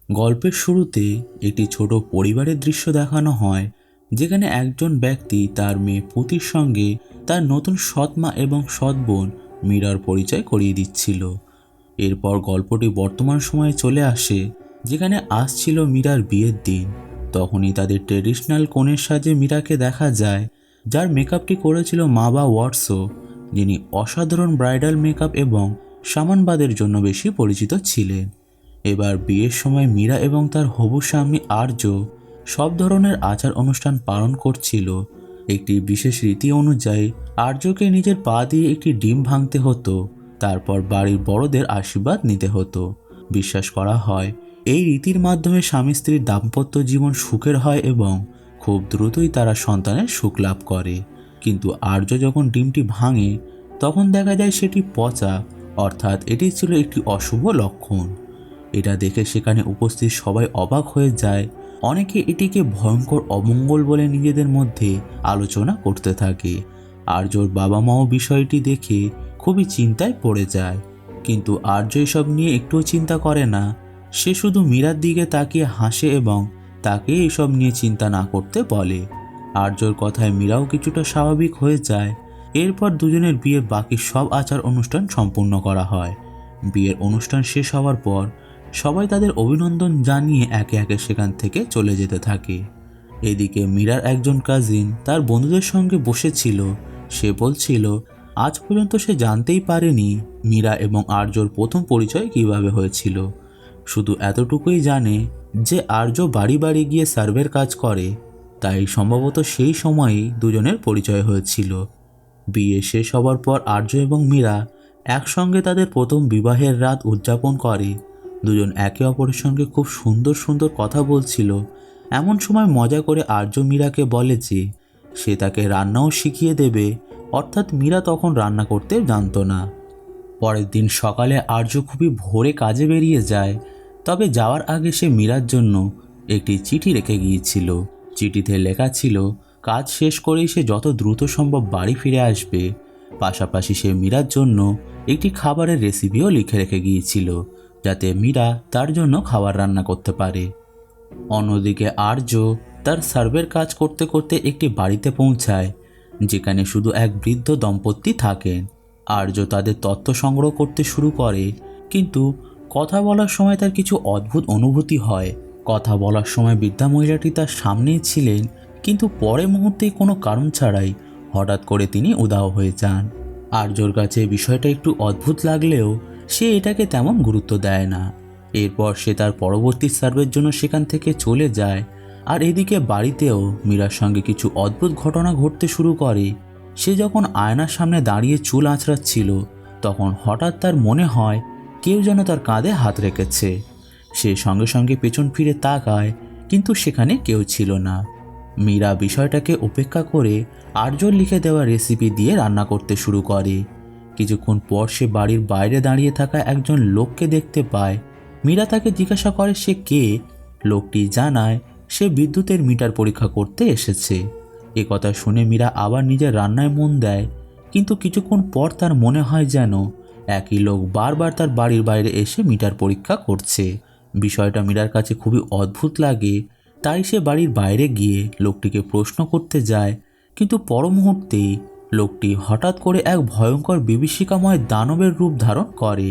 গল্পের শুরুতে একটি ছোট পরিবারের দৃশ্য দেখানো হয়, যেখানে একজন ব্যক্তি তার মেয়ে পুতির সঙ্গে তার নতুন সৎ মা এবং সৎ বোন মীরার পরিচয় করিয়ে দিচ্ছিল। এরপর গল্পটি বর্তমান সময়ে চলে আসে, যেখানে আসছিল মীরার বিয়ের দিন। তখনই তাদের ট্রেডিশনাল কনের সাজে মীরাকে দেখা যায়, যার মেকআপটি করেছিল মাবা ওয়াটসো, যিনি অসাধারণ ব্রাইডাল মেকআপ এবং সামানবাদের জন্য বেশি পরিচিত ছিলেন। এবার বিয়ের সময় মীরা এবং তার হবু স্বামী আর্য সব ধরনের আচার অনুষ্ঠান পালন করছিল। একটি বিশেষ রীতি অনুযায়ী আর্যকে নিজের পা দিয়ে একটি ডিম ভাঙতে হতো, তারপর বাড়ির বড়দের আশীর্বাদ নিতে হতো। বিশ্বাস করা হয় এই রীতির মাধ্যমে স্বামী স্ত্রীর দাম্পত্য জীবন সুখের হয় এবং খুব দ্রুতই তারা সন্তানের সুখ লাভ করে। কিন্তু আর্য যখন ডিমটি ভাঙে, তখন দেখা যায় সেটি পচা, অর্থাৎ এটি ছিল একটি অশুভ লক্ষণ। এটা দেখে সেখানে উপস্থিত সবাই অবাক হয়ে যায়। অনেকে এটিকে ভয়ঙ্কর অমঙ্গল বলে নিজেদের মধ্যে আলোচনা করতে থাকে। আর্যর বাবা মাও বিষয়টি দেখে খুবই চিন্তায় পড়ে যায়, কিন্তু আর্য এসব নিয়ে একটুও চিন্তা করে না। সে শুধু মীরার দিকে তাকিয়ে হাসে এবং তাকে এসব নিয়ে চিন্তা না করতে বলে। আর্যর কথায় মীরাও কিছুটা স্বাভাবিক হয়ে যায়। এরপর দুজনের বিয়ের বাকি সব আচার অনুষ্ঠান সম্পূর্ণ করা হয়। বিয়ের অনুষ্ঠান শেষ হওয়ার পর সবাই তাদের অভিনন্দন জানিয়ে একে একে সেখান থেকে চলে যেতে থাকে। এদিকে মীরার একজন কাজিন তার বন্ধুদের সঙ্গে বসেছিল। সে বলছিল আজ পর্যন্ত সে জানতেই পারেনি মীরা এবং আর্যর প্রথম পরিচয় কিভাবে হয়েছিল। শুধু এতটুকুই জানে যে আর্য বাড়ি বাড়ি গিয়ে সার্ভের কাজ করে, তাই সম্ভবত সেই সময়েই দুজনের পরিচয় হয়েছিল। বিয়ে শেষ হওয়ার পর আর্য এবং মীরা একসঙ্গে তাদের প্রথম বিবাহের রাত উদযাপন করে। দুজন একে অপরের সঙ্গে খুব সুন্দর সুন্দর কথা বলছিল। এমন সময় মজা করে আর্য মীরাকে বলে যে সে তাকে রান্নাও শিখিয়ে দেবে, অর্থাৎ মীরা তখন রান্না করতে জানতো না। পরের দিন সকালে আর্য খুবই ভোরে কাজে বেরিয়ে যায়, তবে যাওয়ার আগে সে মীরার জন্য একটি চিঠি রেখে গিয়েছিল। চিঠিতে লেখা ছিল কাজ শেষ করেই সে যত দ্রুত সম্ভব বাড়ি ফিরে আসবে। পাশাপাশি সে মীরার জন্য একটি খাবারের রেসিপিও লিখে রেখে গিয়েছিল, যাতে মীরা তার জন্য খাবার রান্না করতে পারে। অন্যদিকে আর্য তার সার্ভের কাজ করতে করতে একটি বাড়িতে পৌঁছায়, যেখানে শুধু এক বৃদ্ধ দম্পতি থাকেন। আর্য তাদের তথ্য সংগ্রহ করতে শুরু করে, কিন্তু কথা বলার সময় তার কিছু অদ্ভুত অনুভূতি হয়। কথা বলার সময় বৃদ্ধা মহিলাটি তার সামনেই ছিলেন, কিন্তু পরে মুহূর্তেই কোনো কারণ ছাড়াই হঠাৎ করে তিনি উধাও হয়ে যান। আর্যর কাছে বিষয়টা একটু অদ্ভুত লাগলেও সে এটাকে তেমন গুরুত্ব দেয় না। এরপর সে তার পরবর্তী সার্ভের জন্য সেখান থেকে চলে যায়। আর এদিকে বাড়িতেও মীরার সঙ্গে কিছু অদ্ভুত ঘটনা ঘটতে শুরু করে। সে যখন আয়নার সামনে দাঁড়িয়ে চুল আঁচড়াচ্ছিল, তখন হঠাৎ তার মনে হয় কেউ যেন তার কাঁধে হাত রেখেছে। সে সঙ্গে সঙ্গে পেছন ফিরে তাকায়, কিন্তু সেখানে কেউ ছিল না। মীরা বিষয়টাকে উপেক্ষা করে আর্যর লিখে দেওয়া রেসিপি দিয়ে রান্না করতে শুরু করে। কিছুক্ষণ পর সে বাড়ির বাইরে দাঁড়িয়ে থাকা একজন লোককে দেখতে পায়। মীরা তাকে জিজ্ঞাসা করে সে কে। লোকটি জানায় সে বিদ্যুতের মিটার পরীক্ষা করতে এসেছে। এ কথা শুনে মীরা আবার নিজের রান্নায় মন দেয়, কিন্তু কিছুক্ষণ পর তার মনে হয় যেন একই লোক বারবার তার বাড়ির বাইরে এসে মিটার পরীক্ষা করছে। বিষয়টা মীরার কাছে খুবই অদ্ভুত লাগে, তাই সে বাড়ির বাইরে গিয়ে লোকটিকে প্রশ্ন করতে যায়, কিন্তু পর মুহূর্তেই লোকটি হঠাৎ করে এক ভয়ঙ্কর বিভীষিকাময় দানবের রূপ ধারণ করে।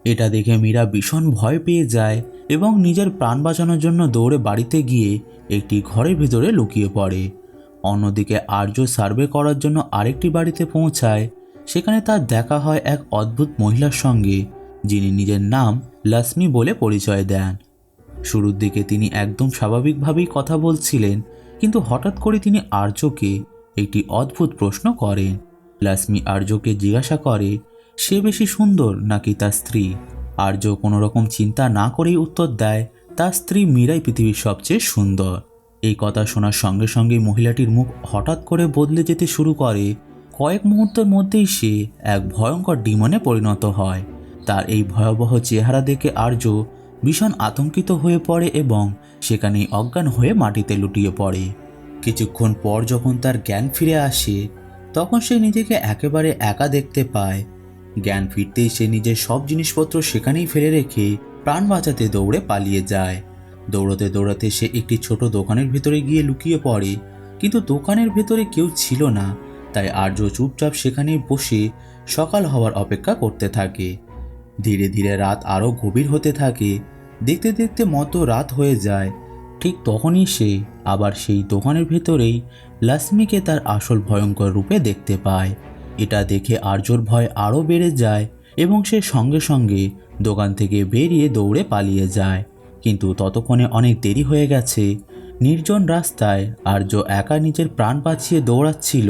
এটা দেখে মীরা ভীষণ ভয় পেয়ে যায় এবং নিজের প্রাণ বাঁচানোর জন্য দৌড়ে বাড়িতে গিয়ে একটি ঘরের ভিতরে লুকিয়ে পড়ে। অন্যদিকে আর্য সার্ভে করার জন্য আরেকটি বাড়িতে পৌঁছায়। সেখানে তার দেখা হয় এক অদ্ভুত মহিলার সঙ্গে, যিনি নিজের নাম লক্ষ্মী বলে পরিচয় দেন। শুরুর দিকে তিনি একদম স্বাভাবিকভাবেই কথা বলছিলেন, কিন্তু হঠাৎ করে তিনি আর্যকে একটি অদ্ভুত প্রশ্ন করেন। লক্ষ্মী আর্যকে জিজ্ঞাসা করে সে বেশি সুন্দর নাকি তার স্ত্রী। আর্য কোনো রকম চিন্তা না করেই উত্তর দেয় তার স্ত্রী মীরাই পৃথিবীর সবচেয়ে সুন্দর। এই কথা শোনার সঙ্গে সঙ্গেই মহিলাটির মুখ হঠাৎ করে বদলে যেতে শুরু করে। কয়েক মুহূর্তের মধ্যেই সে এক ভয়ঙ্কর ডিমনে পরিণত হয়। তার এই ভয়াবহ চেহারা দেখে আর্য ভীষণ আতঙ্কিত হয়ে পড়ে এবং সেখানেই অজ্ঞান হয়ে মাটিতে লুটিয়ে পড়ে। কিছুক্ষণ পর যখন তার জ্ঞান ফিরে আসে, তখন সে নিজেকে একেবারে একা দেখতে পায়। জ্ঞান ফিরতেই সে নিজের সব জিনিসপত্র সেখানেই ফেলে রেখে প্রাণ বাঁচাতে দৌড়ে পালিয়ে যায়। দৌড়াতে দৌড়াতে সে একটি ছোট দোকানের ভেতরে গিয়ে লুকিয়ে পড়ে, কিন্তু দোকানের ভেতরে কেউ ছিল না। তাই আর্য চুপচাপ সেখানেই বসে সকাল হওয়ার অপেক্ষা করতে থাকে। ধীরে ধীরে রাত আরও গভীর হতে থাকে। দেখতে দেখতে মতো রাত হয়ে যায়। ঠিক তখনই সে আবার সেই দোকানের ভেতরেই লক্ষ্মীকে তার আসল ভয়ঙ্কর রূপে দেখতে পায়। এটা দেখে আর্যর ভয় আরও বেড়ে যায় এবং সে সঙ্গে সঙ্গে দোকান থেকে বেরিয়ে দৌড়ে পালিয়ে যায়। কিন্তু ততক্ষণে অনেক দেরি হয়ে গেছে। নির্জন রাস্তায় আর্য একা নিজের প্রাণ বাঁচিয়ে দৌড়াচ্ছিল।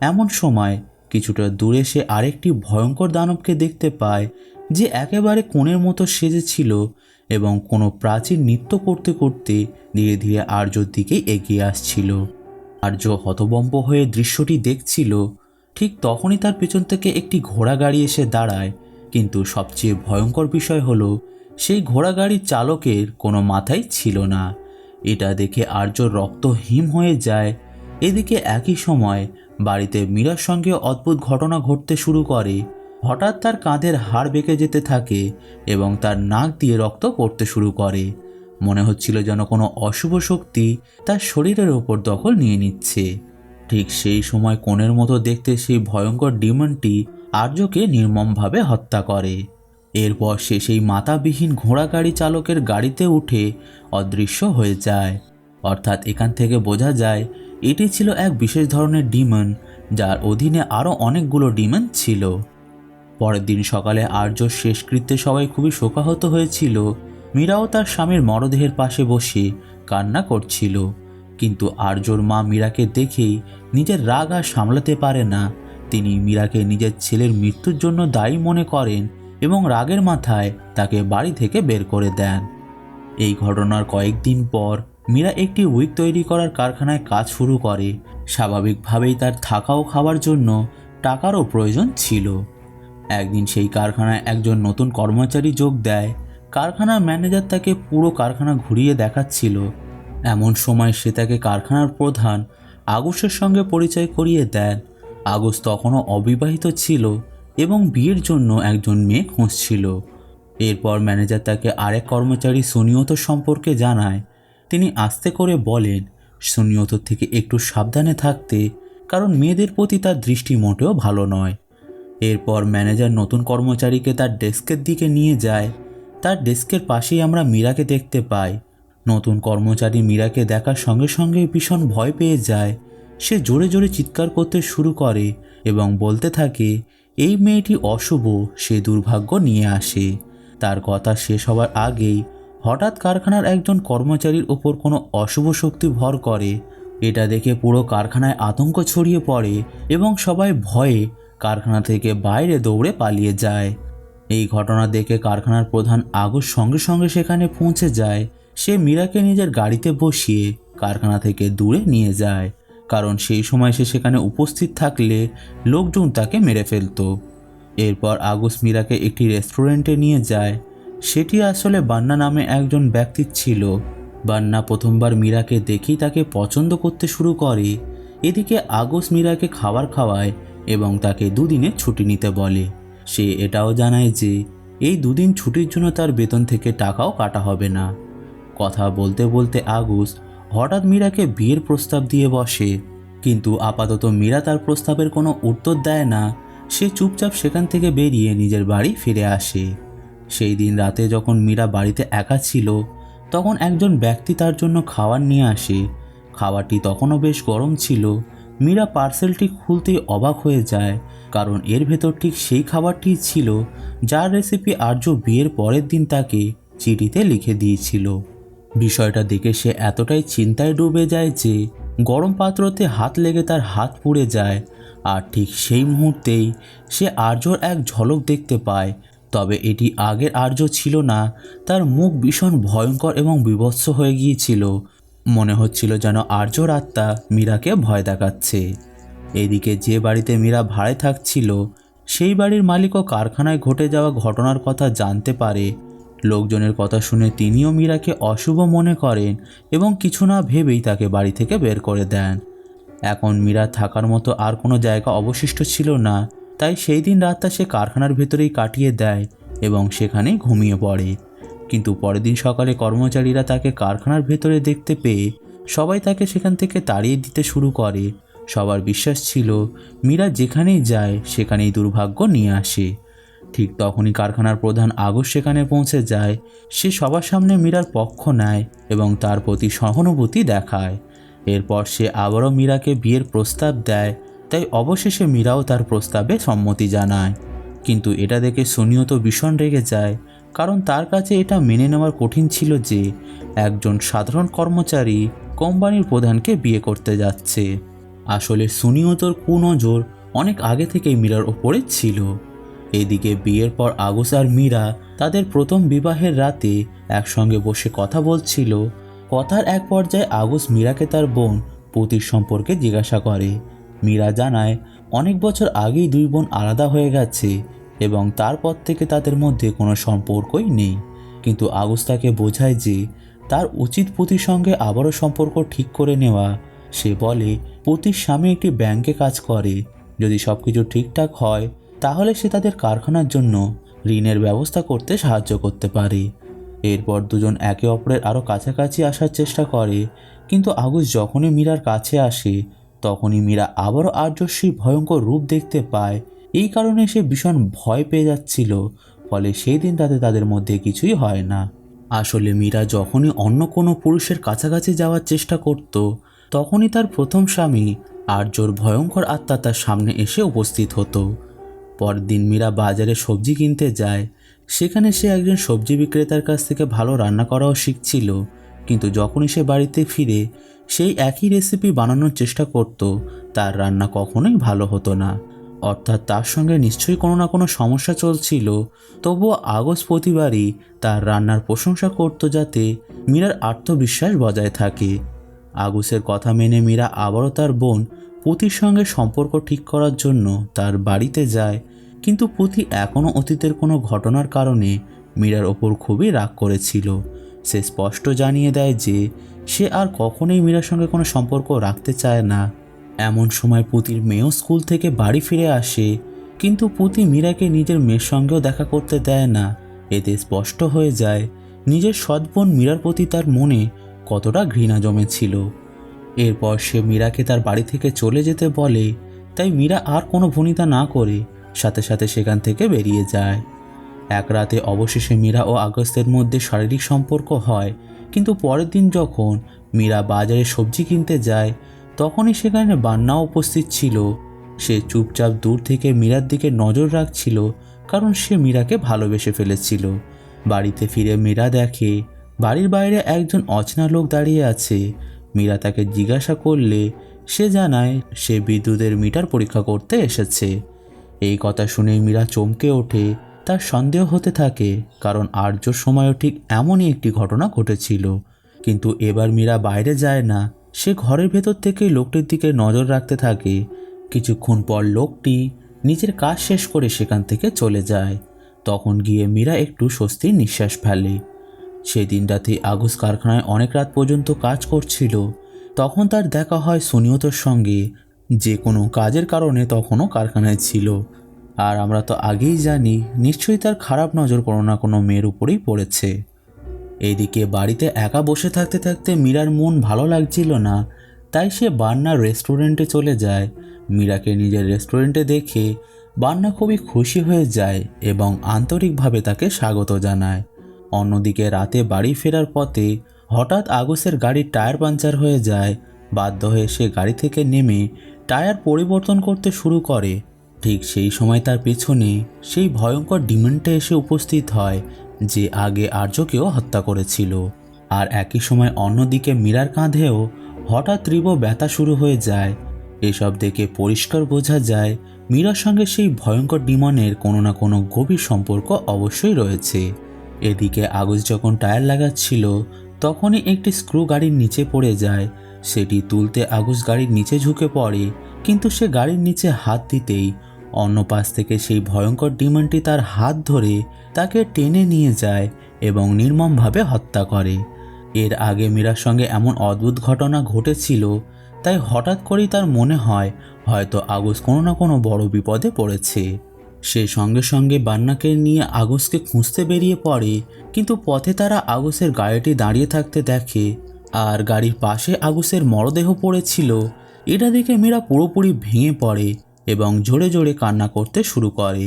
এমন সময় কিছুটা দূরে সে আরেকটি ভয়ঙ্কর দানবকে দেখতে পায়, যে একেবারে কোণের মতো সেজেছিল এবং কোনো প্রাচীর নৃত্য করতে করতে ধীরে ধীরে আর্যর দিকে এগিয়ে আসছিল। আর্য হতভম্ব হয়ে দৃশ্যটি দেখছিল। ঠিক তখনই তার পেছন থেকে একটি ঘোড়া গাড়ি এসে দাঁড়ায়। কিন্তু সবচেয়ে ভয়ঙ্কর বিষয় হলো, সেই ঘোড়া গাড়ির চালকের কোনো মাথাই ছিল না। এটা দেখে আর্যর রক্ত হিম হয়ে যায়। এদিকে একই সময় বাড়িতে মীরার সঙ্গে অদ্ভুত ঘটনা ঘটতে শুরু করে। হঠাৎ তার কাঁধের হাড় বেঁকে যেতে থাকে এবং তার নাক দিয়ে রক্ত পড়তে শুরু করে। মনে হচ্ছিল যেন কোনো অশুভ শক্তি তার শরীরের ওপর দখল নিয়ে নিচ্ছে। ঠিক সেই সময় কোণের মতো দেখতে সেই ভয়ঙ্কর ডিমনটি আর্যকে নির্মমভাবে হত্যা করে। এরপর সে সেই মাথাবিহীন ঘোড়া গাড়ি চালকের গাড়িতে উঠে অদৃশ্য হয়ে যায়। অর্থাৎ এখান থেকে বোঝা যায় এটি ছিল এক বিশেষ ধরনের ডিমন, যার অধীনে আরও অনেকগুলো ডিমন ছিল। পরের দিন সকালে আর্যর শেষকৃত্যে সবাই খুবই শোকাহত হয়েছিল। মীরাও তার স্বামীর মরদেহের পাশে বসে কান্না করছিল। কিন্তু আর্যর মা মীরাকে দেখেই নিজের রাগ আর সামলাতে পারে না। তিনি মীরাকে নিজের ছেলের মৃত্যুর জন্য দায়ী মনে করেন এবং রাগের মাথায় তাকে বাড়ি থেকে বের করে দেন। এই ঘটনার কয়েকদিন পর মীরা একটি উইগ তৈরি করার কারখানায় কাজ শুরু করে। স্বাভাবিকভাবেই তার থাকা ও খাওয়ার জন্য টাকারও প্রয়োজন ছিল। একদিন সেই কারখানায় একজন নতুন কর্মচারী যোগ দেয়। কারখানার ম্যানেজার তাকে পুরো কারখানা ঘুরিয়ে দেখাচ্ছিল। এমন সময় সে তাকে কারখানার প্রধান আগুসের সঙ্গে পরিচয় করিয়ে দেন। আগুস তখনও অবিবাহিত ছিল এবং বিয়ের জন্য একজন মেয়ে খুঁজছিল। এরপর ম্যানেজার তাকে আরেক কর্মচারী সুনিয়ত সম্পর্কে জানায়। তিনি আস্তে করে বলেন সুনিয়ত থেকে একটু সাবধানে থাকতে, কারণ মেয়েদের প্রতি তার দৃষ্টি মোটেও ভালো নয়। এরপর ম্যানেজার নতুন কর্মচারীকে তার ডেস্কের দিকে নিয়ে যায়। তার ডেস্কের পাশেই আমরা মীরাকে দেখতে পাই। নতুন কর্মচারী মীরাকে দেখার সঙ্গে সঙ্গে ভীষণ ভয় পেয়ে যায়। সে জোরে জোরে চিৎকার করতে শুরু করে এবং বলতে থাকে এই মেয়েটি অশুভ, সে দুর্ভাগ্য নিয়ে আসে। তার কথা শেষ হওয়ার আগেই হঠাৎ কারখানার একজন কর্মচারীর ওপর কোনো অশুভ শক্তি ভর করে। এটা দেখে পুরো কারখানায় আতঙ্ক ছড়িয়ে পড়ে এবং সবাই ভয়ে কারখানা থেকে বাইরে দৌড়ে পালিয়ে যায়। এই ঘটনা দেখে কারখানার প্রধান আগুস সঙ্গে সঙ্গে সেখানে পৌঁছে যায়। সে মীরাকে নিজের গাড়িতে বসিয়ে কারখানা থেকে দূরে নিয়ে যায়, কারণ সেই সময় সে সেখানে উপস্থিত থাকলে লোকজন তাকে মেরে ফেলত। এরপর আগুস মীরাকে একটি রেস্টুরেন্টে নিয়ে যায়। সেটি আসলে বান্না নামে একজন ব্যক্তি ছিল। বান্না প্রথমবার মীরাকে দেখেই তাকে পছন্দ করতে শুরু করে। এদিকে আগুস মীরাকে খাবার খাওয়ায় এবং তাকে দুদিনের ছুটি নিতে বলে। সে এটাও জানায় যে এই দুদিন ছুটির জন্য তার বেতন থেকে টাকাও কাটা হবে না। কথা বলতে বলতে আগুস হঠাৎ মীরাকে বিয়ের প্রস্তাব দিয়ে বসে, কিন্তু আপাতত মীরা তার প্রস্তাবের কোনো উত্তর দেয় না। সে চুপচাপ সেখান থেকে বেরিয়ে নিজের বাড়ি ফিরে আসে। সেই দিন রাতে যখন মীরা বাড়িতে একা ছিল, তখন একজন ব্যক্তি তার জন্য খাবার নিয়ে আসে। খাবারটি তখনও বেশ গরম ছিল। মীরা পার্সেলটি খুলতেই অবাক হয়ে যায়, কারণ এর ভেতর ঠিক সেই খাবারটিই ছিল যার রেসিপি আর্য বিয়ের পরের দিন তাকে চিঠিতে লিখে দিয়েছিল। বিষয়টা দেখে সে এতটাই চিন্তায় ডুবে যায় যে গরম পাত্রতে হাত লেগে তার হাত পুড়ে যায়। আর ঠিক সেই মুহূর্তেই সে আর্যর এক ঝলক দেখতে পায়। তবে এটি আগের আর্য ছিল না। তার মুখ ভীষণ ভয়ঙ্কর এবং বিভৎস হয়ে গিয়েছিল। মনে হচ্ছিল যেন আর্যর আত্মা মীরাকে ভয় দেখাচ্ছে। এদিকে যে বাড়িতে মীরা ভাড়ায় থাকছিল, সেই বাড়ির মালিকও কারখানায় ঘটে যাওয়া ঘটনার কথা জানতে পারে। লোকজনের কথা শুনে তিনিও মীরাকে অশুভ মনে করেন এবং কিছু না ভেবেই তাকে বাড়ি থেকে বের করে দেন। এখন মীরা থাকার মতো আর কোনো জায়গা অবশিষ্ট ছিল না। তাই সেই দিন রাতটা সে কারখানার ভেতরেই কাটিয়ে দেয় এবং সেখানেই ঘুমিয়ে পড়ে। কিন্তু পরের দিন সকালে কর্মচারীরা তাকে কারখানার ভেতরে দেখতে পেয়ে সবাই তাকে সেখান থেকে তাড়িয়ে দিতে শুরু করে। সবার বিশ্বাস ছিল মীরা যেখানেই যায় সেখানেই দুর্ভাগ্য নিয়ে আসে। ঠিক তখনই কারখানার প্রধান আগস্ট সেখানে পৌঁছে যায়। সে সবার সামনে মীরার পক্ষ নেয় এবং তার প্রতি সহানুভূতি দেখায়। এরপর সে আবারও মীরাকে বিয়ের প্রস্তাব দেয়, তাই অবশেষে মীরাও তার প্রস্তাবে সম্মতি জানায়। কিন্তু এটা দেখে সুনিও তো ভীষণ রেগে যায়, কারণ তার কাছে এটা মেনে নেওয়ার কঠিন ছিল যে একজন সাধারণ কর্মচারী কোম্পানির প্রধানকে বিয়ে করতে যাচ্ছে। আসলে সুনিও তোর কুনজর অনেক আগে থেকেই মীরার ওপরে ছিল। এদিকে বিয়ের পর আগস্ট আর মীরা তাদের প্রথম বিবাহের রাতে একসঙ্গে বসে কথা বলছিল। কথার এক পর্যায়ে আগস্ট মীরাকে তার বোন পুতির সম্পর্কে জিজ্ঞাসা করে। মীরা জানায় অনেক বছর আগেই দুই বোন আলাদা হয়ে গেছে এবং তারপর থেকে তাদের মধ্যে কোনো সম্পর্কই নেই। কিন্তু আগস্ট তাকে বোঝায় যে তার উচিত পুতির সঙ্গে আবারও সম্পর্ক ঠিক করে নেওয়া। সে বলে পুতির স্বামী একটি ব্যাংকে কাজ করে, যদি সব কিছু ঠিকঠাক হয় তাহলে সে তাদের কারখানার জন্য ঋণের ব্যবস্থা করতে সাহায্য করতে পারে। এরপর দুজন একে অপরের আরও কাছাকাছি আসার চেষ্টা করে, কিন্তু আগস্ট যখনই মীরার কাছে আসে তখনই মীরা আবারও আর্যশ্রীর ভয়ঙ্কর রূপ দেখতে পায়। এই কারণে সে ভীষণ ভয় পেয়ে যাচ্ছিল, ফলে সেই দিন রাতে তাদের মধ্যে কিছুই হয় না। আসলে মীরা যখনই অন্য কোনো পুরুষের কাছাকাছি যাওয়ার চেষ্টা করত তখনই তার প্রথম স্বামী আর্যর ভয়ঙ্কর আত্মা তার সামনে এসে উপস্থিত হতো। পরের দিন মীরা বাজারে সবজি কিনতে যায়। সেখানে সে একজন সবজি বিক্রেতার কাছ থেকে ভালো রান্না করাও শিখছিল, কিন্তু যখনই সে বাড়িতে ফিরে সেই একই রেসিপি বানানোর চেষ্টা করত, তার রান্না কখনোই ভালো হতো না। অর্থাৎ তার সঙ্গে নিশ্চয়ই কোনো না কোনো সমস্যা চলছিল। তবুও আগস্ট প্রতিবারই তার রান্নার প্রশংসা করত যাতে মীরার আত্মবিশ্বাস বজায় থাকে। আগস্টের কথা মেনে মীরা আবারও তার বোন পুতির সঙ্গে সম্পর্ক ঠিক করার জন্য তার বাড়িতে যায়, কিন্তু পুতি এখনও অতীতের কোনো ঘটনার কারণে মীরার ওপর খুবই রাগ করেছিল। সে স্পষ্ট জানিয়ে দেয় যে সে আর কখনোই মীরার সঙ্গে কোনো সম্পর্ক রাখতে চায় না। এমন সময় পুতির মেয়েও স্কুল থেকে বাড়ি ফিরে আসে, কিন্তু পুতি মীরাকে নিজের মেয়ের সঙ্গেও দেখা করতে দেয় না। এতে স্পষ্ট হয়ে যায় নিজের সৎ বোন মীরার প্রতি তার মনে কতটা ঘৃণা জমেছিল। এরপর সে মীরাকে তার বাড়ি থেকে চলে যেতে বলে, তাই মীরা আর কোনো ভনিতা না করে সাথে সাথে সেখান থেকে বেরিয়ে যায়। এক রাতে অবশেষে মীরা ও আগস্টের মধ্যে শারীরিক সম্পর্ক হয়, কিন্তু পরের দিন যখন মীরা বাজারে সবজি কিনতে যায় তখনই সেখানে বান্নাও উপস্থিত ছিল। সে চুপচাপ দূর থেকে মীরার দিকে নজর রাখছিল, কারণ সে মীরাকে ভালোবেসে ফেলেছিল। বাড়িতে ফিরে মীরা দেখে বাড়ির বাইরে একজন অচেনা লোক দাঁড়িয়ে আছে। মীরা তাকে জিজ্ঞাসা করলে সে জানায় সে বিদ্যুতের মিটার পরীক্ষা করতে এসেছে। এই কথা শুনেই মীরা চমকে ওঠে। তার সন্দেহ হতে থাকে, কারণ আর্যর সময়ও ঠিক এমনই একটি ঘটনা ঘটেছিল। কিন্তু এবার মীরা বাইরে যায় না, সে ঘরের ভেতর থেকে লোকটির দিকে নজর রাখতে থাকে। কিছুক্ষণ পর লোকটি নিজের কাজ শেষ করে সেখান থেকে চলে যায়। তখন গিয়ে মীরা একটু স্বস্তির নিঃশ্বাস ফেলে। সেদিন রাতে আগস্ট কারখানায় অনেক রাত পর্যন্ত কাজ করছিল। তখন তার দেখা হয় সুনিয়তর সঙ্গে, যে কোনো কাজের কারণে তখনও কারখানায় ছিল। আর আমরা তো আগেই জানি নিশ্চয়ই তার খারাপ নজর কোনো না কোনো মেয়ের উপরেই পড়েছে। এইদিকে বাড়িতে একা বসে থাকতে থাকতে মীরার মন ভালো লাগছিল না, তাই সে বান্নার রেস্টুরেন্টে চলে যায়। মীরাকে নিজের রেস্টুরেন্টে দেখে বান্না খুবই খুশি হয়ে যায় এবং আন্তরিকভাবে তাকে স্বাগত জানায়। অন্যদিকে রাতে বাড়ি ফেরার পথে হঠাৎ আগস্টের গাড়ির টায়ার পাঞ্চার হয়ে যায়। বাধ্য হয়ে সে গাড়ি থেকে নেমে টায়ার পরিবর্তন করতে শুরু করে। ঠিক সেই সময় তার পেছনে সেই ভয়ঙ্কর ডিমনটা এসে উপস্থিত হয়, যে আগে আর্যকেও হত্যা করেছিল। আর একই সময় অন্যদিকে মীরার কাঁধেও হঠাৎ তীব্র ব্যথা শুরু হয়ে যায়। এসব দেখে পরিষ্কার বোঝা যায় মীরার সঙ্গে সেই ভয়ঙ্কর ডিমনের কোনো না কোনো গভীর সম্পর্ক অবশ্যই রয়েছে। এদিকে আগস্ট যখন টায়ার লাগাচ্ছিল তখনই একটি স্ক্রু গাড়ির নিচে পড়ে যায়। সেটি তুলতে আগস্ট গাড়ির নিচে ঝুঁকে পড়ে, কিন্তু সে গাড়ির নিচে হাত দিতেই অন্য পাশ থেকে সেই ভয়ঙ্কর ডিমনটি তার হাত ধরে তাকে টেনে নিয়ে যায় এবং নির্মমভাবে হত্যা করে। এর আগে মীরার সঙ্গে এমন অদ্ভুত ঘটনা ঘটেছিল, তাই হঠাৎ করেই তার মনে হয় হয়তো আগস্ট কোনো না কোনো বড় বিপদে পড়েছে। সে সঙ্গে সঙ্গে বান্নাকে নিয়ে আগসকে খুঁজতে বেরিয়ে পড়ে, কিন্তু পথে তারা আগসের গাড়িটি দাঁড়িয়ে থাকতে দেখে আর গাড়ির পাশে আগসের মরদেহ পড়েছিল। এটা দেখে মীরা পুরোপুরি ভেঙে পড়ে এবং জোরে জোরে কান্না করতে শুরু করে।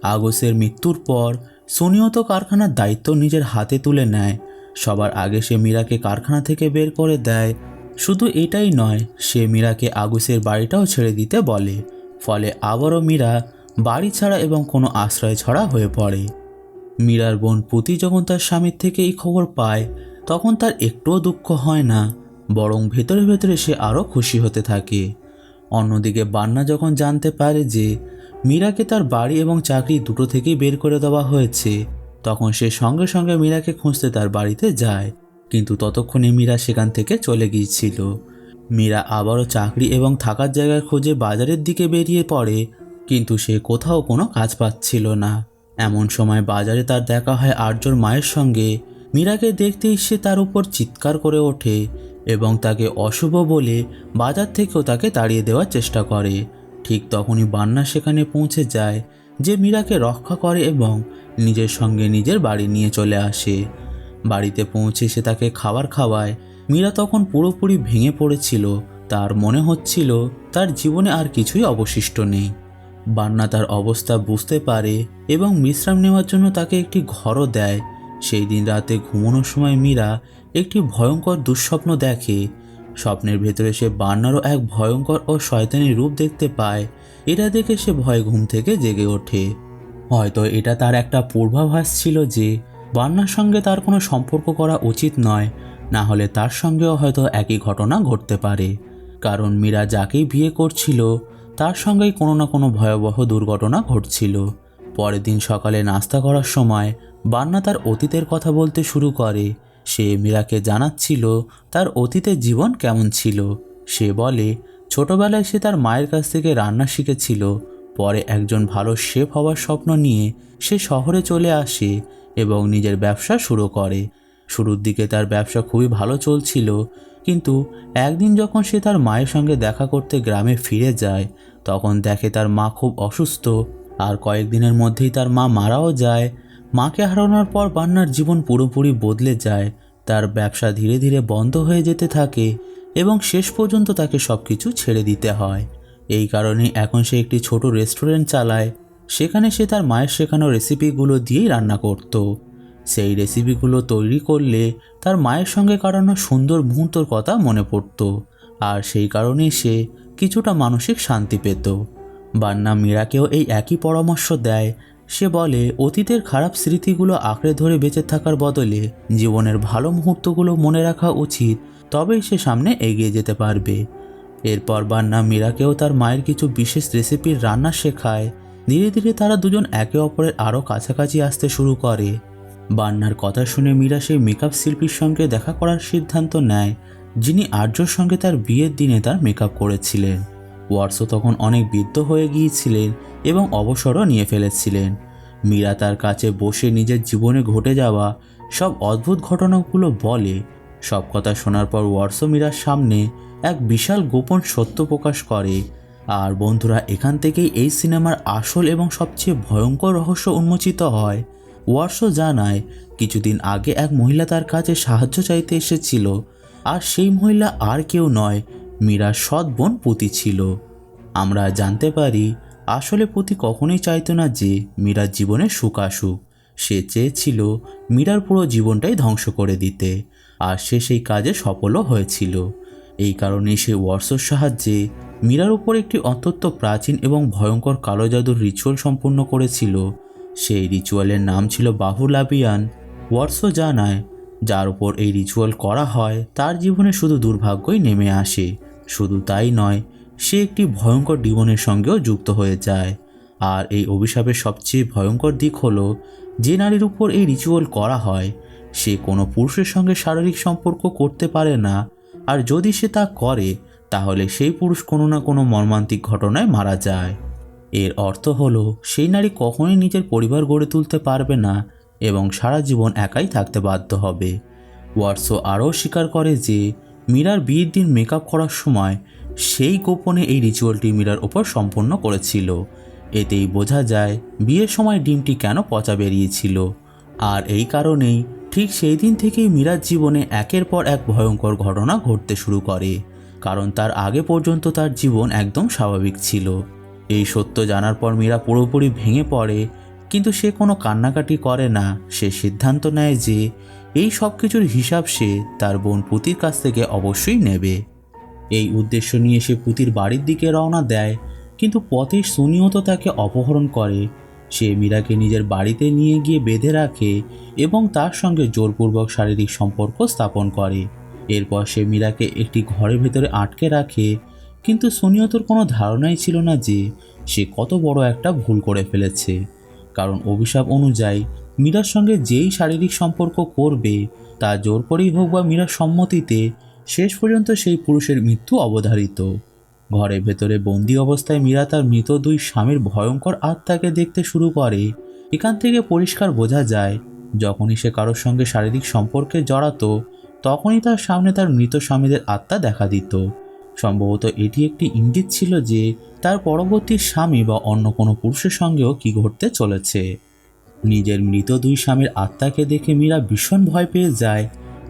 আগসের মৃত্যুর পর সোনিও তো কারখানার দায়িত্ব নিজের হাতে তুলে নেয়। সবার আগে সে মীরাকে কারখানা থেকে বের করে দেয়। শুধু এটাই নয়, সে মীরাকে আগসের বাড়িটাও ছেড়ে দিতে বলে। ফলে আবারও মীরা বাড়ি ছাড়া এবং কোনো আশ্রয় ছাড়া হয়ে পড়ে। মীরার বোন পুতি যখন তার স্বামীর থেকে এই খবর পায়, তখন তার একটুও দুঃখ হয় না, বরং ভেতরে ভেতরে সে আরও খুশি হতে থাকে। অন্যদিকে বান্না যখন জানতে পারে যে মীরাকে তার বাড়ি এবং চাকরি দুটো থেকেই বের করে দেওয়া হয়েছে, তখন সে সঙ্গে সঙ্গে মীরাকে খুঁজতে তার বাড়িতে যায়। কিন্তু ততক্ষণে মীরা সেখান থেকে চলে গিয়েছিল। মীরা আবারও চাকরি এবং থাকার জায়গার খোঁজে বাজারের দিকে বেরিয়ে পড়ে, কিন্তু সে কোথাও কোনো কাজ পাচ্ছিল না। এমন সময় বাজারে তার দেখা হয় আর্যর মায়ের সঙ্গে। মীরাকে দেখতেই সে তার উপর চিৎকার করে ওঠে এবং তাকে অশুভ বলে বাজার থেকেও তাকে তাড়িয়ে দেওয়ার চেষ্টা করে। ঠিক তখনই বান্না সেখানে পৌঁছে যায়, যে মীরাকে রক্ষা করে এবং নিজের সঙ্গে নিজের বাড়ি নিয়ে চলে আসে। বাড়িতে পৌঁছে সে তাকে খাবার খাওয়ায়। মীরা তখন পুরোপুরি ভেঙে পড়েছিল, তার মনে হচ্ছিল তার জীবনে আর কিছুই অবশিষ্ট নেই। বান্না তার অবস্থা বুঝতে পারে এবং বিশ্রাম নেওয়ার জন্য তাকে একটি ঘরও দেয়। সেই দিন রাতে ঘুমানোর সময় মীরা একটি ভয়ঙ্কর দুঃস্বপ্ন দেখে। স্বপ্নের ভেতরে সে বান্নারও এক ভয়ঙ্কর ও শয়তানি রূপ দেখতে পায়। এটা দেখে সে ভয়ে ঘুম থেকে জেগে ওঠে। হয়তো এটা তার একটা পূর্বাভাস ছিল যে বান্নার সঙ্গে তার কোনো সম্পর্ক করা উচিত নয়, না হলে তার সঙ্গেও হয়তো একই ঘটনা ঘটতে পারে। কারণ মীরা যাকেই বিয়ে করছিল তার সঙ্গেই কোনো না কোনো ভয়াবহ দুর্ঘটনা ঘটছিল। পরের দিন সকালে নাস্তা করার সময় বান্না তার অতীতের কথা বলতে শুরু করে। সে মীরাকে জানাচ্ছিল তার অতীতের জীবন কেমন ছিল। সে বলে ছোটবেলায় সে তার মায়ের কাছ থেকে রান্না শিখেছিল। পরে একজন ভালো শেফ হওয়ার স্বপ্ন নিয়ে সে শহরে চলে আসে এবং নিজের ব্যবসা শুরু করে। শুরুর দিকে তার ব্যবসা খুবই ভালো চলছিল, কিন্তু একদিন যখন সে তার মায়ের সঙ্গে দেখা করতে গ্রামে ফিরে যায়, তখন দেখে তার মা খুব অসুস্থ আর কয়েকদিনের মধ্যেই তার মা মারাও যায়। মাকে হারানোর পর বান্নার জীবন পুরোপুরি বদলে যায়। তার ব্যবসা ধীরে ধীরে বন্ধ হয়ে যেতে থাকে এবং শেষ পর্যন্ত তাকে সব কিছু ছেড়ে দিতে হয়। এই কারণে এখন সে একটি ছোট রেস্টুরেন্ট চালায়। সেখানে সে তার মায়ের শেখানো রেসিপিগুলো দিয়েই রান্না করত। সেই রেসিপিগুলো তৈরি করলে তার মায়ের সঙ্গে কাটানো সুন্দর মুহূর্তর কথা মনে পড়ত, আর সেই কারণেই সে কিছুটা মানসিক শান্তি পেত। বান্না মীরাকেও এই একই পরামর্শ দেয়। সে বলে অতীতের খারাপ স্মৃতিগুলো আঁকড়ে ধরে বেঁচে থাকার বদলে জীবনের ভালো মুহূর্তগুলো মনে রাখা উচিত, তবেই সে সামনে এগিয়ে যেতে পারবে। এরপর বান্না মীরাকেও তার মায়ের কিছু বিশেষ রেসিপির রান্না শেখায়। ধীরে ধীরে তারা দুজন একে অপরের আরও কাছাকাছি আসতে শুরু করে। বান্নার কথা শুনে মীরা সেই মেকআপ শিল্পীর সঙ্গে দেখা করার সিদ্ধান্ত নেয়, যিনি আর্যর সঙ্গে তার বিয়ের দিনে তার মেকআপ করেছিলেন। ওয়ার্সও তখন অনেক বৃদ্ধ হয়ে গিয়েছিলেন এবং অবসরও নিয়ে ফেলেছিলেন। মীরা তার কাছে বসে নিজের জীবনে ঘটে যাওয়া সব অদ্ভুত ঘটনাগুলো বলে। সব কথা শোনার পর ওয়ার্সও মীরার সামনে এক বিশাল গোপন সত্য প্রকাশ করে। আর বন্ধুরা, এখান থেকেই এই সিনেমার আসল এবং সবচেয়ে ভয়ঙ্কর রহস্য উন্মোচিত হয়। ওয়ার্সও জানায় কিছুদিন আগে এক মহিলা তার কাছে সাহায্য চাইতে এসেছিল, আর সেই মহিলা আর কেউ নয়, মীরার সৎ বোন পুতি ছিল। আমরা জানতে পারি আসলে পুতি কখনোই চাইতো না যে মীরার জীবনে সুখ আসুক। সে চেয়েছিল মীরার পুরো জীবনটাই ধ্বংস করে দিতে, আর সে সেই কাজে সফলও হয়েছিল। এই কারণেই সে ওয়ার্সোর সাহায্যে মীরার উপর একটি অত্যন্ত প্রাচীন এবং ভয়ঙ্কর কালো জাদুর রিচুয়াল সম্পূর্ণ করেছিল। সেই রিচুয়ালের নাম ছিল বাহুলাবিয়ান। ওয়ার্সো জানায় যার উপর এই রিচুয়াল করা হয় তার জীবনে শুধু দুর্ভাগ্যই নেমে আসে। শুধু তাই নয়, সে একটি ভয়ঙ্কর ডিমনের সঙ্গেও যুক্ত হয়ে যায়। আর এই অভিশাপের সবচেয়ে ভয়ঙ্কর দিক হলো, যে নারীর উপর এই রিচুয়াল করা হয় সে কোনো পুরুষের সঙ্গে শারীরিক সম্পর্ক করতে পারে না, আর যদি সে তা করে তাহলে সেই পুরুষ কোনো না কোনো মর্মান্তিক ঘটনায় মারা যায়। এর অর্থ হলো সেই নারী কখনোই নিজের পরিবার গড়ে তুলতে পারবে না এবং সারা জীবন একাই থাকতে বাধ্য হবে। ওয়ার্সো আরও স্বীকার করে যে মীরার বিয়ের দিন মেকআপ করার সময় সেই গোপনে এই রিচুয়ালটি মীরার ওপর সম্পন্ন করেছিল। এতেই বোঝা যায় বিয়ের সময় ডিমটি কেন পচা বেরিয়েছিল। আর এই কারণেই ঠিক সেই দিন থেকেই মীরার জীবনে একের পর এক ভয়ঙ্কর ঘটনা ঘটতে শুরু করে, কারণ তার আগে পর্যন্ত তার জীবন একদম স্বাভাবিক ছিল। এই সত্য জানার পর মীরা পুরোপুরি ভেঙে পড়ে, কিন্তু সে কোনো কান্নাকাটি করে না। সে সিদ্ধান্ত নেয় যে এই সব কিছুর হিসাব সে তার বোন পুতির কাছ থেকে অবশ্যই নেবে। এই উদ্দেশ্য নিয়ে সে পুতির বাড়ির দিকে রওনা দেয়, কিন্তু পথে সুনিয়ত তাকে অপহরণ করে। সে মীরাকে নিজের বাড়িতে নিয়ে গিয়ে বেঁধে রাখে এবং তার সঙ্গে জোরপূর্বক শারীরিক সম্পর্ক স্থাপন করে। এরপর সে মীরাকে একটি ঘরের ভেতরে আটকে রাখে, কিন্তু সুনিয়তর কোনো ধারণাই ছিল না যে সে কত বড় একটা ভুল করে ফেলেছে। কারণ অভিশাপ অনুযায়ী মীরার সঙ্গে যেই শারীরিক সম্পর্ক করবে, তা জোর করেই হোক বা মীরার সম্মতিতে, শেষ পর্যন্ত সেই পুরুষের মৃত্যু অবধারিত। ঘরের ভেতরে বন্দি অবস্থায় মীরা তার মৃত দুই স্বামীর ভয়ঙ্কর আত্মাকে দেখতে শুরু করে। এখান থেকে পরিষ্কার বোঝা যায়, যখনই সে কারোর সঙ্গে শারীরিক সম্পর্কে জড়াতো, তখনই তার সামনে তার মৃত স্বামীদের আত্মা দেখা দিত। সম্ভবত এটি একটি ইঙ্গিত ছিল যে তার পরবর্তী স্বামী বা অন্য কোনো পুরুষের সঙ্গেও কি ঘটতে চলেছে। নিজের মৃত দুই স্বামীর আত্মাকে দেখে মীরা ভীষণ ভয় পেয়ে যায়,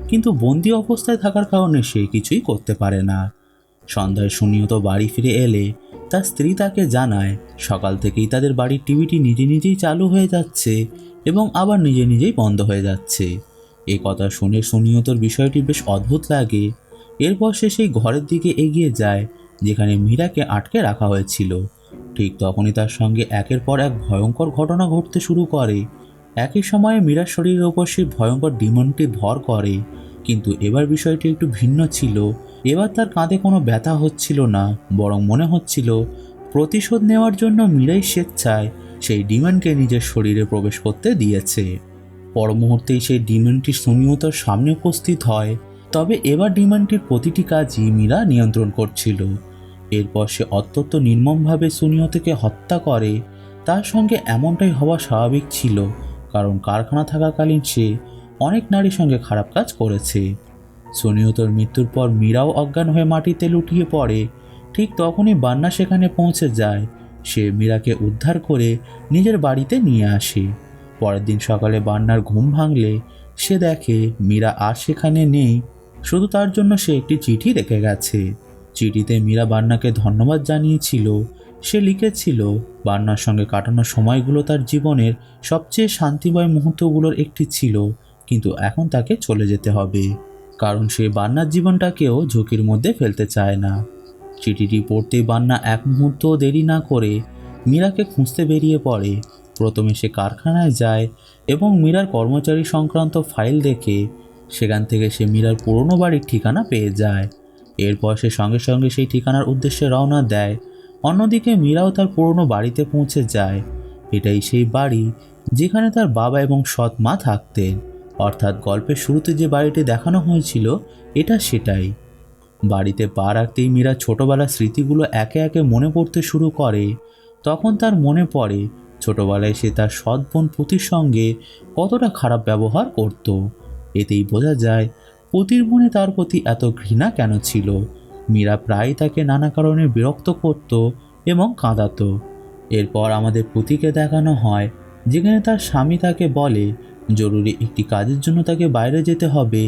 কিন্তু বন্দি অবস্থায় থাকার কারণে সে কিছুই করতে পারে না। সন্ধ্যায় সুনিয়ত বাড়ি ফিরে এলে তার স্ত্রী তাকে জানায় সকাল থেকেই তাদের বাড়ির টিভিটি নিজে নিজেই চালু হয়ে যাচ্ছে এবং আবার নিজে নিজেই বন্ধ হয়ে যাচ্ছে। এই কথা শুনে সুনিয়তর বিষয়টি বেশ অদ্ভুত লাগে। এরপর সে সেই ঘরের দিকে এগিয়ে যায় যেখানে মীরাকে আটকে রাখা হয়েছিল। ঠিক তখনই তার সঙ্গে একের পর এক ভয়ঙ্কর ঘটনা ঘটতে শুরু করে। একই সময়ে মীরার শরীরের ওপর সেই ভয়ঙ্কর ডিমনটি ভর করে, কিন্তু এবার বিষয়টি একটু ভিন্ন ছিল। এবার তার কাঁধে কোনো ব্যথা হচ্ছিল না, বরং মনে হচ্ছিল প্রতিশোধ নেওয়ার জন্য মীরাই স্বেচ্ছায় সেই ডিমনকে নিজের শরীরে প্রবেশ করতে দিয়েছে। পর মুহূর্তেই সেই ডিমনটি সুনিয়তর সামনে উপস্থিত হয়, তবে এবার ডিমনটির প্রতিটি কাজই মীরা নিয়ন্ত্রণ করছিল। এরপর সে অত্যন্ত নির্মমভাবে সুনিয়তকে হত্যা করে। তার সঙ্গে এমনটাই হওয়া স্বাভাবিক ছিল, কারণ কারখানা থাকাকালীন সে অনেক নারীর সঙ্গে খারাপ কাজ করেছে। সুনিয়তর মৃত্যুর পর মীরাও অজ্ঞান হয়ে মাটিতে লুটিয়ে পড়ে। ঠিক তখনই বান্না সেখানে পৌঁছে যায়। সে মীরাকে উদ্ধার করে নিজের বাড়িতে নিয়ে আসে। পরের দিন সকালে বান্নার ঘুম ভাঙলে সে দেখে মীরা আর সেখানে নেই, শুধু তার জন্য সে একটি চিঠি রেখে গেছে। চিঠিতে মীরা বান্নাকে ধন্যবাদ জানিয়েছিল। সে লিখেছিল বান্নার সঙ্গে কাটানো সময়গুলো তার জীবনের সবচেয়ে শান্তিময় মুহূর্তগুলোর একটি ছিল, কিন্তু এখন তাকে চলে যেতে হবে, কারণ সে বান্নার জীবনটাকেও ঝুঁকির মধ্যে ফেলতে চায় না। চিঠিটি পড়তে বান্না এক মুহূর্তও দেরি না করে মীরাকে খুঁজতে বেরিয়ে পড়ে। প্রথমে সে কারখানায় যায় এবং মীরার কর্মচারী সংক্রান্ত ফাইল দেখে সেখান থেকে সে মীরার পুরনো বাড়ির ঠিকানা পেয়ে যায়। এরপর সে সঙ্গে সঙ্গে সেই ঠিকানার উদ্দেশ্যে রওনা দেয়। অন্যদিকে মীরাও তার পুরনো বাড়িতে পৌঁছে যায়। এটাই সেই বাড়ি যেখানে তার বাবা এবং সৎ মা থাকতেন, অর্থাৎ গল্পের শুরুতে যে বাড়িটি দেখানো হয়েছিল এটা সেটাই। বাড়িতে পা রাখতেই মীরা ছোটবেলার স্মৃতিগুলো একে একে মনে পড়তে শুরু করে। তখন তার মনে পড়ে ছোটবেলায় সে তার সৎ বোন পুতির সঙ্গে কতটা খারাপ ব্যবহার করত। এতেই বোঝা যায় পুতির মনে তার প্রতি এত ঘৃণা কেন ছিল। মীরা প্রায় তাকে নানা কারণে বিরক্ত করত এবং কাঁদাতো। এরপর আমাদের পুতিকে দেখানো হয় যেখানে তার স্বামী তাকে বলে জরুরি একটি কাজের জন্য তাকে বাইরে যেতে হবে।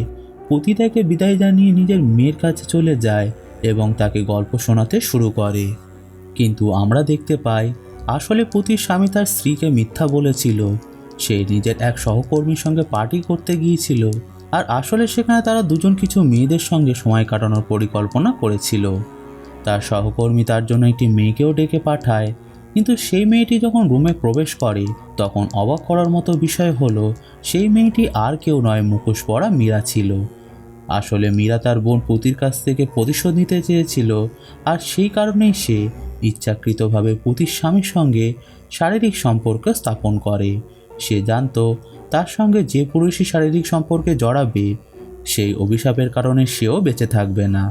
পুতি তাকে বিদায় জানিয়ে নিজের মেয়ের কাছে চলে যায় এবং তাকে গল্প শোনাতে শুরু করে। কিন্তু আমরা দেখতে পাই আসলে পুতির স্বামী তার স্ত্রীকে মিথ্যা বলেছিল। সে নিজের এক সহকর্মীর সঙ্গে পার্টি করতে গিয়েছিল, আর আসলে সেখানে তারা দুজন কিছু মেয়েদের সঙ্গে সময় কাটানোর পরিকল্পনা করেছিল। তার সহকর্মী তার জন্য একটি মেয়েকেও ডেকে পাঠায়, কিন্তু সেই মেয়েটি যখন রুমে প্রবেশ করে তখন অবাক করার মতো বিষয় হলো সেই মেয়েটি আর কেউ নয়, মুখোশ পরা মীরা ছিল। আসলে মীরা তার বোন পুতির কাছ থেকে প্রতিশোধ নিতে চেয়েছিল, আর সেই কারণেই সে ইচ্ছাকৃতভাবে পুতির স্বামীর সঙ্গে শারীরিক সম্পর্ক স্থাপন করে। সে জানত তার সঙ্গে যে পুরুষই শারীরিক সম্পর্কে জড়াবে সেই অভিশাপের কারণে সেও বেঁচে থাকবে না।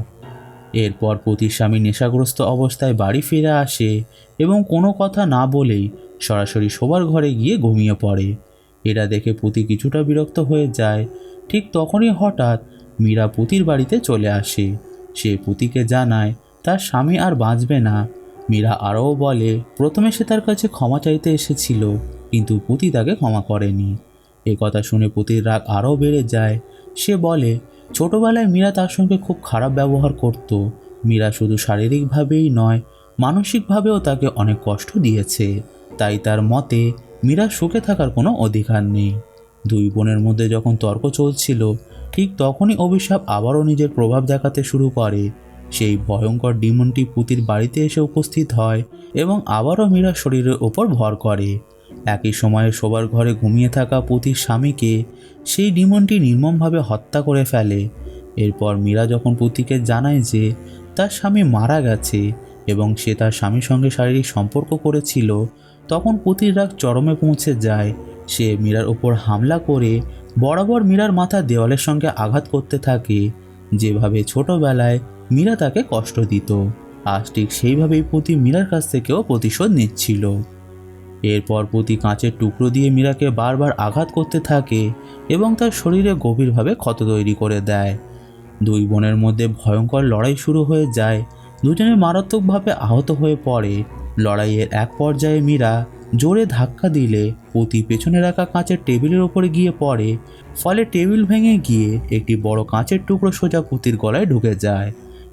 এরপর পুতির স্বামী নেশাগ্রস্ত অবস্থায় বাড়ি ফিরে আসে এবং কোনো কথা না বলেই সরাসরি শোবার ঘরে গিয়ে ঘুমিয়ে পড়ে। এটা দেখে পুতি কিছুটা বিরক্ত হয়ে যায়। ঠিক তখনই হঠাৎ মীরা পুতির বাড়িতে চলে আসে। সে পুতিকে জানায় তার স্বামী আর বাঁচবে না। মীরা আরও বলে প্রথমে সে তার কাছে ক্ষমা চাইতে এসেছিল, কিন্তু পুতি তাকে ক্ষমা করেনি। এ কথা শুনে পুতির রাগ আরও বেড়ে যায়। সে বলে ছোটবেলায় মীরা তার সঙ্গে খুব খারাপ ব্যবহার করত। মীরা শুধু শারীরিকভাবেই নয়, মানসিকভাবেও তাকে অনেক কষ্ট দিয়েছে। তাই তার মতে মীরার সুখে থাকার কোনো অধিকার নেই। দুই বোনের মধ্যে যখন তর্ক চলছিল, ঠিক তখনই অভিশাপ আবারও নিজের প্রভাব দেখাতে শুরু করে। সেই ভয়ঙ্কর ডিমনটি পুতির বাড়িতে এসে উপস্থিত হয় এবং আবারও মীরার শরীরের ওপর ভর করে। একই সময়ে শোবার ঘরে ঘুমিয়ে থাকা পুতির স্বামীকে সেই ডিমনটি নির্মমভাবে হত্যা করে ফেলে। এরপর মীরা যখন পুতিকে জানায় যে তার স্বামী মারা গেছে এবং সে তার স্বামীর সঙ্গে শারীরিক সম্পর্ক করেছিল, তখন পুতির রাগ চরমে পৌঁছে যায়। সে মীরার ওপর হামলা করে বরাবর মীরার মাথা দেওয়ালের সঙ্গে আঘাত করতে থাকে। যেভাবে ছোটবেলায় মীরা তাকে কষ্ট দিত, আজ ঠিক সেইভাবেই পুতি মীরার কাছ থেকেও প্রতিশোধ নিচ্ছিল। এরপর পুতি কাঁচের টুকরো দিয়ে মীরাকে বারবার আঘাত করতে থাকে এবং তার শরীরে গভীরভাবে ক্ষত তৈরি করে দেয়। দুই বোনের মধ্যে ভয়ঙ্কর লড়াই শুরু হয়ে যায়। দুজনে মারাত্মকভাবে আহত হয়ে পড়ে। লড়াইয়ের এক পর্যায়ে মীরা জোরে ধাক্কা দিলে পুতি পেছনে রাখা কাঁচের টেবিলের ওপরে গিয়ে পড়ে। ফলে টেবিল ভেঙে গিয়ে একটি বড় কাঁচের টুকরো সোজা পুতির গলায় ঢুকে যায়।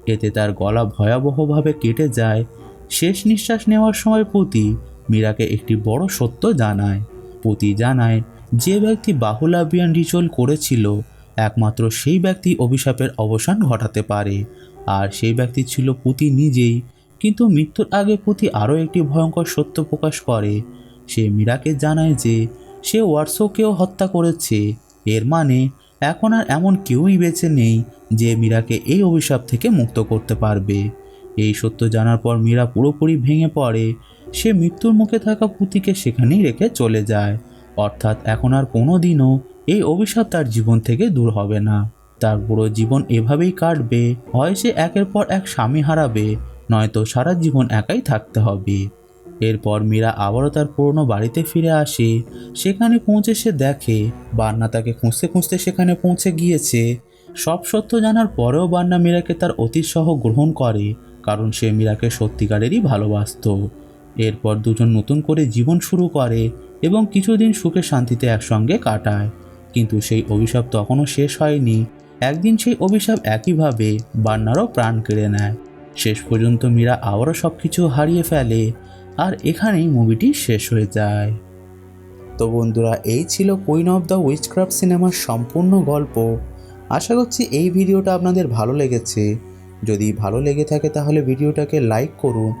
এতে তার গলা ভয়াবহভাবে কেটে যায়। শেষ নিঃশ্বাস নেওয়ার সময় পুতি মীরাকে একটি বড় সত্য জানায়। পুতি জানায় যে ব্যক্তি বাহুলাবিয়ান রিচুয়াল করেছিল একমাত্র সেই ব্যক্তি অভিশাপের অবসান ঘটাতে পারে, আর সেই ব্যক্তি ছিল পুতি নিজেই। কিন্তু মৃত্যুর আগে পুতি আরও একটি ভয়ঙ্কর সত্য প্রকাশ করে। সে মীরাকে জানায় যে সে ওয়ার্সোকেও হত্যা করেছে। এর মানে এখন আর এমন কেউই বেঁচে নেই যে মীরাকে এই অভিশাপ থেকে মুক্ত করতে পারবে। এই সত্য জানার পর মীরা পুরোপুরি ভেঙে পড়ে। সে মৃত্যুর মুখে থাকা পুতিকে সেখানেই রেখে চলে যায়। অর্থাৎ এখন আর কোনো দিনও এই অভিশাপ তার জীবন থেকে দূর হবে না। তার পুরো জীবন এভাবেই কাটবে। হয় সে একের পর এক স্বামী হারাবে, নয়তো সারা জীবন একাই থাকতে হবে। এরপর মীরা আবারও তার পুরনো বাড়িতে ফিরে আসে। সেখানে পৌঁছে সে দেখে বান্না তাকে খুঁজতে খুঁজতে সেখানে পৌঁছে গিয়েছে। সব সত্য জানার পরেও বান্না মীরাকে তার অতীত সহ গ্রহণ করে, কারণ সে মীরাকে সত্যিকারেরই ভালোবাসত। এরপর দুজন নতুন করে জীবন শুরু করে এবং কিছুদিন সুখে শান্তিতে একসঙ্গে কাটায়। কিন্তু সেই অভিশাপ তখনও শেষ হয়নি। একদিন সেই অভিশাপ একইভাবে বান্নারও প্রাণ কেড়ে নেয়। শেষ পর্যন্ত মীরা আবারও সব কিছু হারিয়ে ফেলে, আর এখানেই মুভিটি শেষ হয়ে যায়। তো বন্ধুরা, এই ছিল কুইন অফ দ্য উইচক্রাফট সিনেমার সম্পূর্ণ গল্প। আশা করছি এই ভিডিওটা আপনাদের ভালো লেগেছে। যদি ভালো লেগে থাকে তাহলে ভিডিওটাকে লাইক করুন।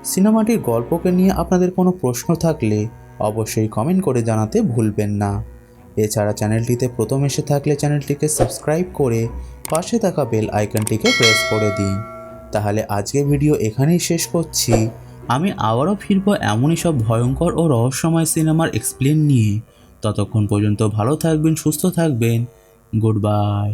সিনেমাটির গল্পকে নিয়ে আপনাদের কোনো প্রশ্ন থাকলে অবশ্যই কমেন্ট করে জানাতে ভুলবেন না। এছাড়া চ্যানেলটিতে প্রথম এসে থাকলে চ্যানেলটিকে সাবস্ক্রাইব করে পাশে থাকা বেল আইকনটিকে প্রেস করে দিন। তাহলে আজকে ভিডিও এখানেই শেষ করছি। আমি আবারও ফিরবো এমনই সব ভয়ঙ্কর ও রহস্যময় সিনেমার এক্সপ্লেন নিয়ে। ততক্ষণ পর্যন্ত ভালো থাকবেন, সুস্থ থাকবেন। Good bye.